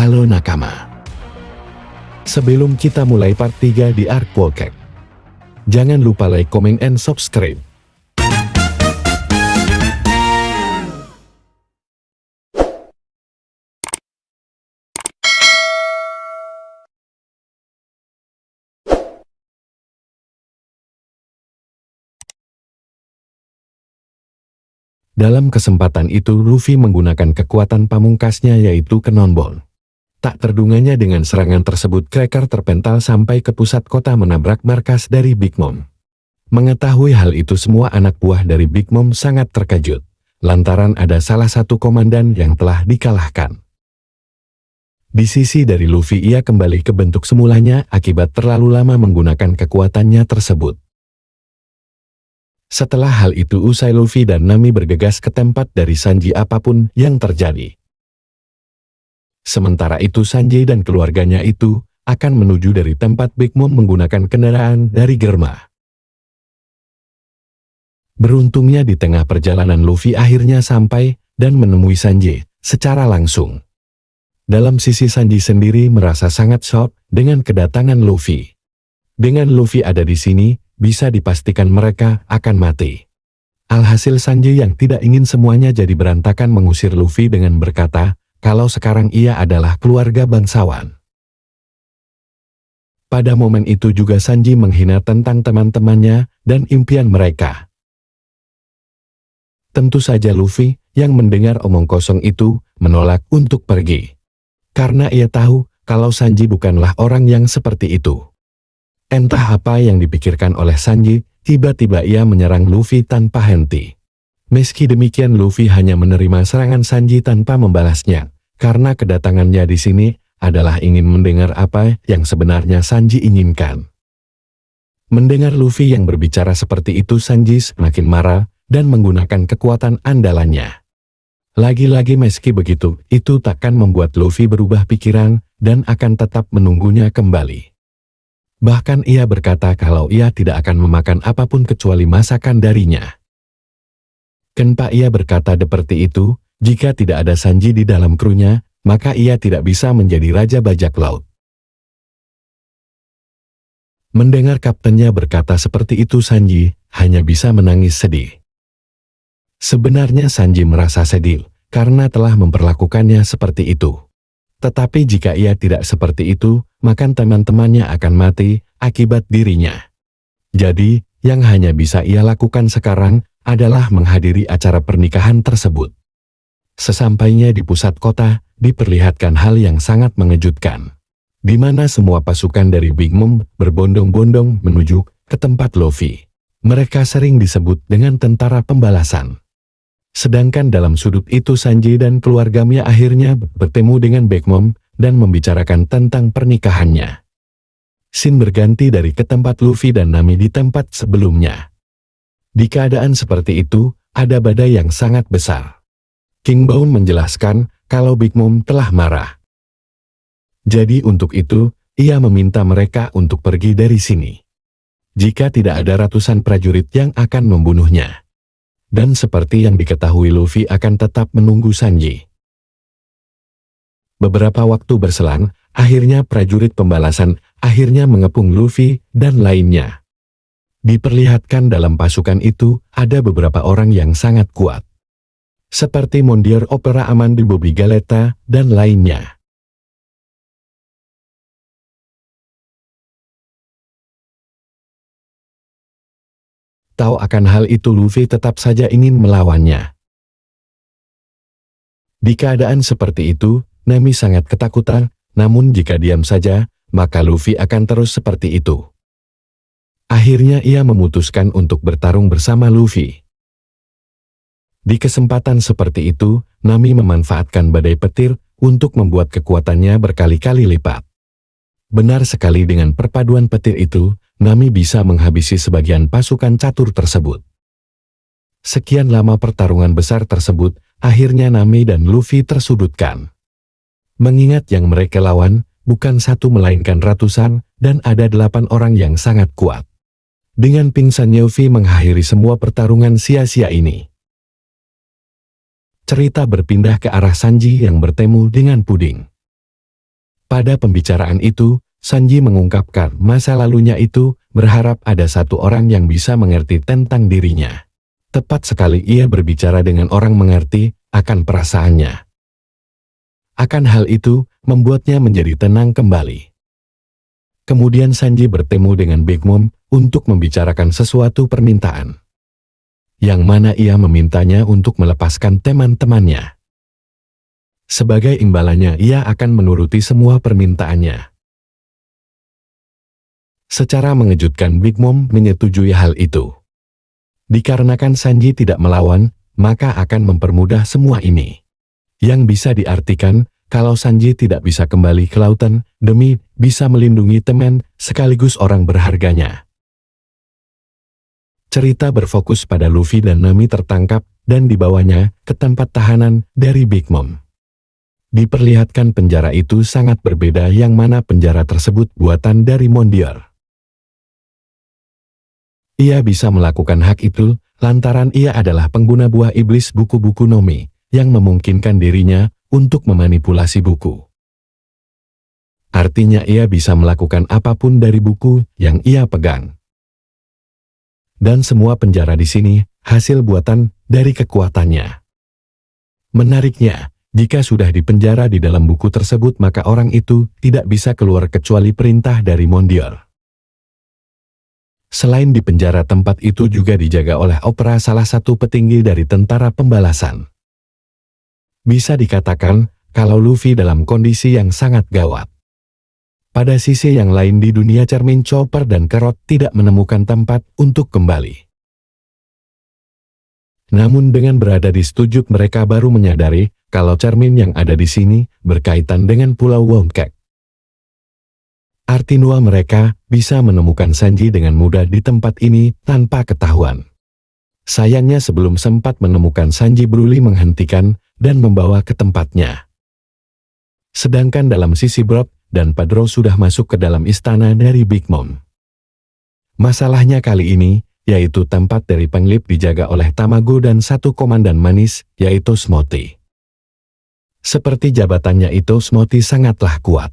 Halo nakama. Sebelum kita mulai part 3 di Arc Pocket, jangan lupa like, comment, and subscribe. Dalam kesempatan itu Luffy menggunakan kekuatan pamungkasnya yaitu Cannon Ball. Tak terdunganya dengan serangan tersebut Cracker terpental sampai ke pusat kota menabrak markas dari Big Mom. Mengetahui hal itu semua anak buah dari Big Mom sangat terkejut, lantaran ada salah satu komandan yang telah dikalahkan. Di sisi dari Luffy ia kembali ke bentuk semulanya akibat terlalu lama menggunakan kekuatannya tersebut. Setelah hal itu usai Luffy dan Nami bergegas ke tempat dari Sanji apapun yang terjadi. Sementara itu Sanji dan keluarganya itu akan menuju dari tempat Big Mom menggunakan kendaraan dari Germa. Beruntungnya di tengah perjalanan Luffy akhirnya sampai dan menemui Sanji secara langsung. Dalam sisi Sanji sendiri merasa sangat shock dengan kedatangan Luffy. Dengan Luffy ada di sini, bisa dipastikan mereka akan mati. Alhasil Sanji yang tidak ingin semuanya jadi berantakan mengusir Luffy dengan berkata, kalau sekarang ia adalah keluarga bangsawan. Pada momen itu juga Sanji menghina tentang teman-temannya dan impian mereka. Tentu saja Luffy yang mendengar omong kosong itu menolak untuk pergi. Karena ia tahu kalau Sanji bukanlah orang yang seperti itu. Entah apa yang dipikirkan oleh Sanji, tiba-tiba ia menyerang Luffy tanpa henti. Meski demikian Luffy hanya menerima serangan Sanji tanpa membalasnya, karena kedatangannya di sini adalah ingin mendengar apa yang sebenarnya Sanji inginkan. Mendengar Luffy yang berbicara seperti itu Sanji semakin marah dan menggunakan kekuatan andalannya. Lagi-lagi meski begitu, itu takkan membuat Luffy berubah pikiran dan akan tetap menunggunya kembali. Bahkan ia berkata kalau ia tidak akan memakan apapun kecuali masakan darinya. Kenapa ia berkata seperti itu? Jika tidak ada Sanji di dalam krunya, maka ia tidak bisa menjadi Raja Bajak Laut. Mendengar kaptennya berkata seperti itu Sanji hanya bisa menangis sedih. Sebenarnya Sanji merasa sedih karena telah memperlakukannya seperti itu. Tetapi jika ia tidak seperti itu, maka teman-temannya akan mati akibat dirinya. Jadi, yang hanya bisa ia lakukan sekarang adalah menghadiri acara pernikahan tersebut. Sesampainya di pusat kota, diperlihatkan hal yang sangat mengejutkan. Di mana semua pasukan dari Big Mom berbondong-bondong menuju ke tempat Luffy. Mereka sering disebut dengan tentara pembalasan. Sedangkan dalam sudut itu Sanji dan keluarganya akhirnya bertemu dengan Big Mom dan membicarakan tentang pernikahannya. Scene berganti dari ke tempat Luffy dan Nami di tempat sebelumnya. Di keadaan seperti itu, ada badai yang sangat besar. King Bone menjelaskan kalau Big Mom telah marah. Jadi untuk itu, ia meminta mereka untuk pergi dari sini. Jika tidak ada ratusan prajurit yang akan membunuhnya. Dan seperti yang diketahui Luffy akan tetap menunggu Sanji. Beberapa waktu berselang, akhirnya prajurit pembalasan akhirnya mengepung Luffy dan lainnya. Diperlihatkan dalam pasukan itu ada beberapa orang yang sangat kuat. Seperti Mondier Opera Aman di Bobby Galeta dan lainnya. Tahu akan hal itu Luffy tetap saja ingin melawannya. Di keadaan seperti itu, Nami sangat ketakutan, namun jika diam saja, maka Luffy akan terus seperti itu. Akhirnya ia memutuskan untuk bertarung bersama Luffy. Di kesempatan seperti itu, Nami memanfaatkan badai petir untuk membuat kekuatannya berkali-kali lipat. Benar sekali dengan perpaduan petir itu, Nami bisa menghabisi sebagian pasukan catur tersebut. Sekian lama pertarungan besar tersebut, akhirnya Nami dan Luffy tersudutkan. Mengingat yang mereka lawan, bukan satu melainkan ratusan, dan ada 8 orang yang sangat kuat. Dengan pingsannya Luffy mengakhiri semua pertarungan sia-sia ini. Cerita berpindah ke arah Sanji yang bertemu dengan Puding. Pada pembicaraan itu, Sanji mengungkapkan masa lalunya itu, berharap ada satu orang yang bisa mengerti tentang dirinya. Tepat sekali ia berbicara dengan orang mengerti akan perasaannya. Akan hal itu, membuatnya menjadi tenang kembali. Kemudian Sanji bertemu dengan Big Mom untuk membicarakan sesuatu permintaan. Yang mana ia memintanya untuk melepaskan teman-temannya. Sebagai imbalannya ia akan menuruti semua permintaannya. Secara mengejutkan Big Mom menyetujui hal itu. Dikarenakan Sanji tidak melawan, maka akan mempermudah semua ini. Yang bisa diartikan, kalau Sanji tidak bisa kembali ke lautan, demi bisa melindungi teman sekaligus orang berharganya. Cerita berfokus pada Luffy dan Nami tertangkap dan dibawanya ke tempat tahanan dari Big Mom. Diperlihatkan penjara itu sangat berbeda yang mana penjara tersebut buatan dari Mondial. Ia bisa melakukan hak itu lantaran ia adalah pengguna buah iblis buku-buku Nomi yang memungkinkan dirinya untuk memanipulasi buku. Artinya ia bisa melakukan apapun dari buku yang ia pegang. Dan semua penjara di sini hasil buatan dari kekuatannya. Menariknya, jika sudah dipenjara di dalam buku tersebut maka orang itu tidak bisa keluar kecuali perintah dari Mondial. Selain di penjara tempat itu juga dijaga oleh Opera salah satu petinggi dari tentara pembalasan. Bisa dikatakan kalau Luffy dalam kondisi yang sangat gawat. Pada sisi yang lain di dunia cermin Chopper dan Carrot tidak menemukan tempat untuk kembali. Namun dengan berada di Stujuk mereka baru menyadari kalau cermin yang ada di sini berkaitan dengan Pulau Wonkek. Artinya mereka bisa menemukan Sanji dengan mudah di tempat ini tanpa ketahuan. Sayangnya sebelum sempat menemukan Sanji Broly menghentikan dan membawa ke tempatnya. Sedangkan dalam sisi Brock dan Pedro sudah masuk ke dalam istana dari Big Mom. Masalahnya kali ini, yaitu tempat dari Penglip dijaga oleh Tamago dan satu komandan manis, yaitu Smoothie. Seperti jabatannya itu Smoothie sangatlah kuat.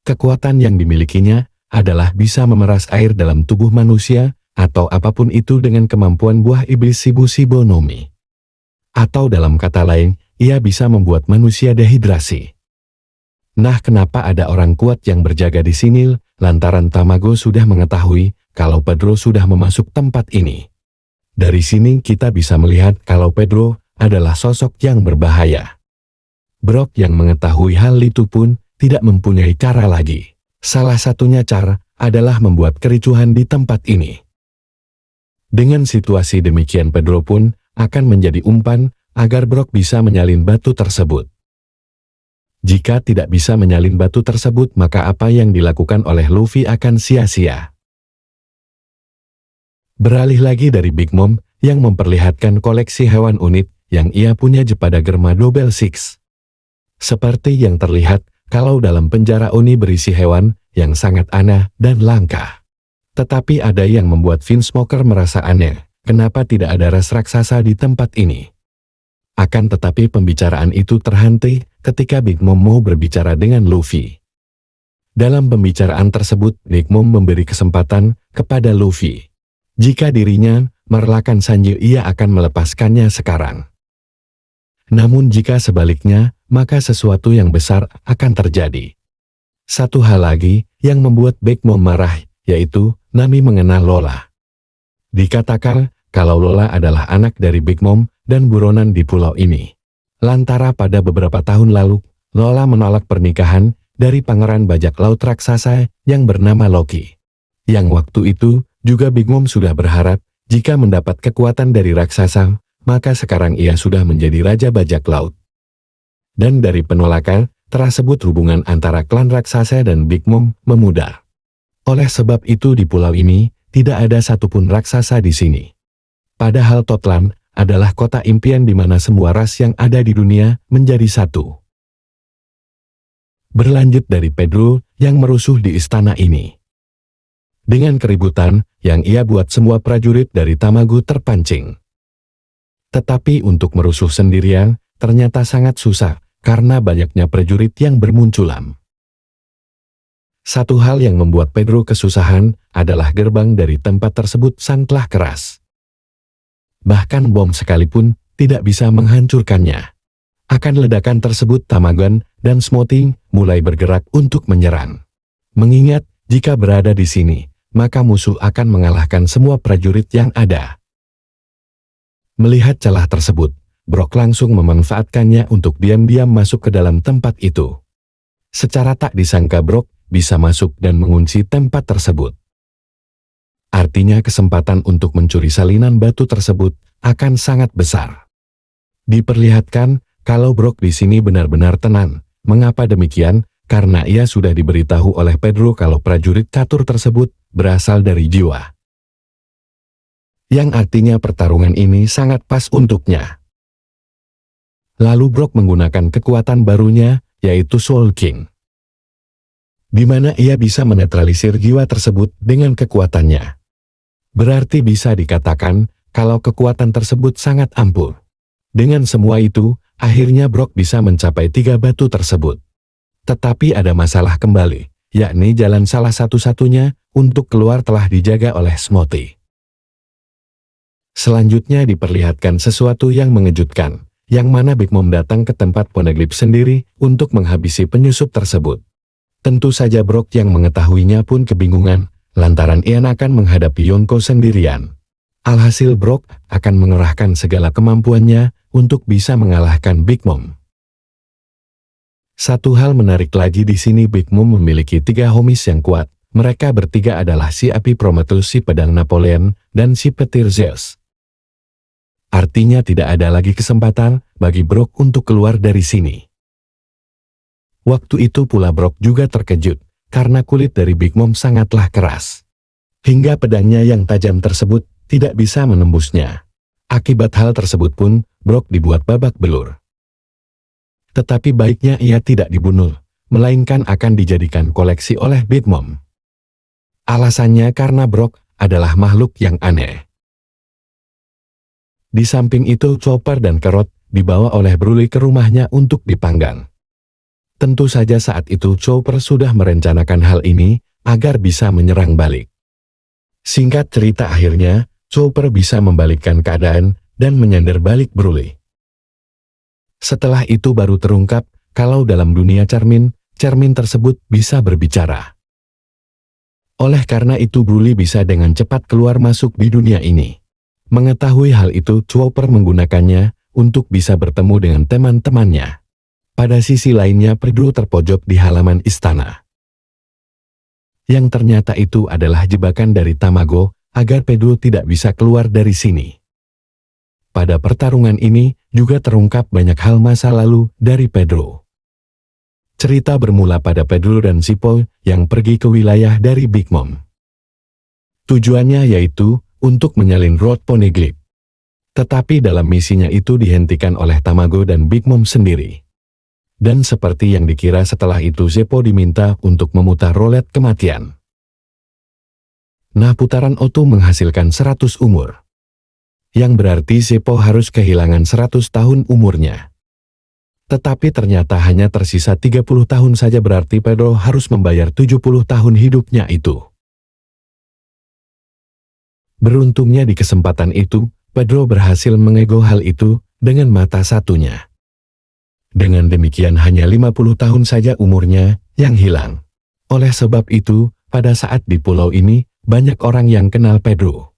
Kekuatan yang dimilikinya adalah bisa memeras air dalam tubuh manusia atau apapun itu dengan kemampuan buah iblis Shibu Nomi. Atau dalam kata lain, ia bisa membuat manusia dehidrasi. Nah, kenapa ada orang kuat yang berjaga di sini? Lantaran Tamago sudah mengetahui kalau Pedro sudah memasuk tempat ini. Dari sini kita bisa melihat kalau Pedro adalah sosok yang berbahaya. Brock yang mengetahui hal itu pun tidak mempunyai cara lagi. Salah satunya cara adalah membuat kericuhan di tempat ini. Dengan situasi demikian Pedro pun akan menjadi umpan agar Brock bisa menyalin batu tersebut. Jika tidak bisa menyalin batu tersebut maka apa yang dilakukan oleh Luffy akan sia-sia. Beralih lagi dari Big Mom yang memperlihatkan koleksi hewan unik yang ia punya pada Germa Double Six. Seperti yang terlihat, kalau dalam penjara Oni berisi hewan yang sangat aneh dan langka. Tetapi ada yang membuat Vinsmoker merasa aneh, kenapa tidak ada ras raksasa di tempat ini. Akan tetapi pembicaraan itu terhenti ketika Big Mom mau berbicara dengan Luffy. Dalam pembicaraan tersebut, Big Mom memberi kesempatan kepada Luffy. Jika dirinya merelakan Sanji ia akan melepaskannya sekarang. Namun jika sebaliknya, maka sesuatu yang besar akan terjadi. Satu hal lagi yang membuat Big Mom marah, yaitu Nami mengenal Lola. Dikatakan kalau Lola adalah anak dari Big Mom dan buronan di pulau ini. Lantaran pada beberapa tahun lalu, Lola menolak pernikahan dari pangeran bajak laut raksasa yang bernama Loki. Yang waktu itu juga Big Mom sudah berharap jika mendapat kekuatan dari raksasa, maka sekarang ia sudah menjadi raja bajak laut. Dan dari penolakan, tersebut hubungan antara klan raksasa dan Big Mom memudar. Oleh sebab itu di pulau ini, tidak ada satupun raksasa di sini. Padahal Totland adalah kota impian di mana semua ras yang ada di dunia menjadi satu. Berlanjut dari Pedro yang merusuh di istana ini. Dengan keributan yang ia buat semua prajurit dari Tamago terpancing. Tetapi untuk merusuh sendirian, ternyata sangat susah, karena banyaknya prajurit yang bermunculan. Satu hal yang membuat Pedro kesusahan adalah gerbang dari tempat tersebut sangatlah keras. Bahkan bom sekalipun tidak bisa menghancurkannya. Akan ledakan tersebut Tamagon dan Smoting mulai bergerak untuk menyerang. Mengingat jika berada di sini, maka musuh akan mengalahkan semua prajurit yang ada. Melihat celah tersebut, Brok langsung memanfaatkannya untuk diam-diam masuk ke dalam tempat itu. Secara tak disangka Brok bisa masuk dan mengunci tempat tersebut. Artinya kesempatan untuk mencuri salinan batu tersebut akan sangat besar. Diperlihatkan kalau Brok di sini benar-benar tenang. Mengapa demikian? Karena ia sudah diberitahu oleh Pedro kalau prajurit catur tersebut berasal dari jiwa. Yang artinya pertarungan ini sangat pas untuknya. Lalu Brok menggunakan kekuatan barunya, yaitu Soul King, di mana ia bisa menetralisir jiwa tersebut dengan kekuatannya. Berarti bisa dikatakan kalau kekuatan tersebut sangat ampuh. Dengan semua itu, akhirnya Brok bisa mencapai 3 batu tersebut. Tetapi ada masalah kembali, yakni jalan salah satu-satunya untuk keluar telah dijaga oleh Smoty. Selanjutnya diperlihatkan sesuatu yang mengejutkan, yang mana Big Mom datang ke tempat Poneglyph sendiri untuk menghabisi penyusup tersebut. Tentu saja Brok yang mengetahuinya pun kebingungan, lantaran ia akan menghadapi Yonko sendirian. Alhasil Brok akan mengerahkan segala kemampuannya untuk bisa mengalahkan Big Mom. Satu hal menarik lagi di sini, Big Mom memiliki 3 homies yang kuat. Mereka bertiga adalah si Api Prometheus, si Pedang Napoleon, dan si Petir Zeus. Artinya tidak ada lagi kesempatan bagi Brok untuk keluar dari sini. Waktu itu pula Brok juga terkejut, karena kulit dari Big Mom sangatlah keras. Hingga pedangnya yang tajam tersebut tidak bisa menembusnya. Akibat hal tersebut pun, Brok dibuat babak belur. Tetapi baiknya ia tidak dibunuh, melainkan akan dijadikan koleksi oleh Big Mom. Alasannya karena Brok adalah makhluk yang aneh. Di samping itu Chopper dan Carrot dibawa oleh Broly ke rumahnya untuk dipanggang. Tentu saja saat itu Chopper sudah merencanakan hal ini agar bisa menyerang balik. Singkat cerita, akhirnya Chopper bisa membalikkan keadaan dan menyandar balik Broly. Setelah itu baru terungkap kalau dalam dunia cermin tersebut bisa berbicara. Oleh karena itu Broly bisa dengan cepat keluar masuk di dunia ini. Mengetahui hal itu, Chopper menggunakannya untuk bisa bertemu dengan teman-temannya. Pada sisi lainnya, Pedro terpojok di halaman istana. Yang ternyata itu adalah jebakan dari Tamago agar Pedro tidak bisa keluar dari sini. Pada pertarungan ini juga terungkap banyak hal masa lalu dari Pedro. Cerita bermula pada Pedro dan Sipol yang pergi ke wilayah dari Big Mom. Tujuannya yaitu untuk menyalin Road Poneglyph. Tetapi dalam misinya itu dihentikan oleh Tamago dan Big Mom sendiri. Dan seperti yang dikira, setelah itu Zeppo diminta untuk memutar rolet kematian. Nah, putaran Oto menghasilkan 100 umur. Yang berarti Zeppo harus kehilangan 100 tahun umurnya. Tetapi ternyata hanya tersisa 30 tahun saja, berarti Pedro harus membayar 70 tahun hidupnya itu. Beruntungnya di kesempatan itu, Pedro berhasil mengego hal itu dengan mata satunya. Dengan demikian hanya 50 tahun saja umurnya yang hilang. Oleh sebab itu, pada saat di pulau ini, banyak orang yang kenal Pedro.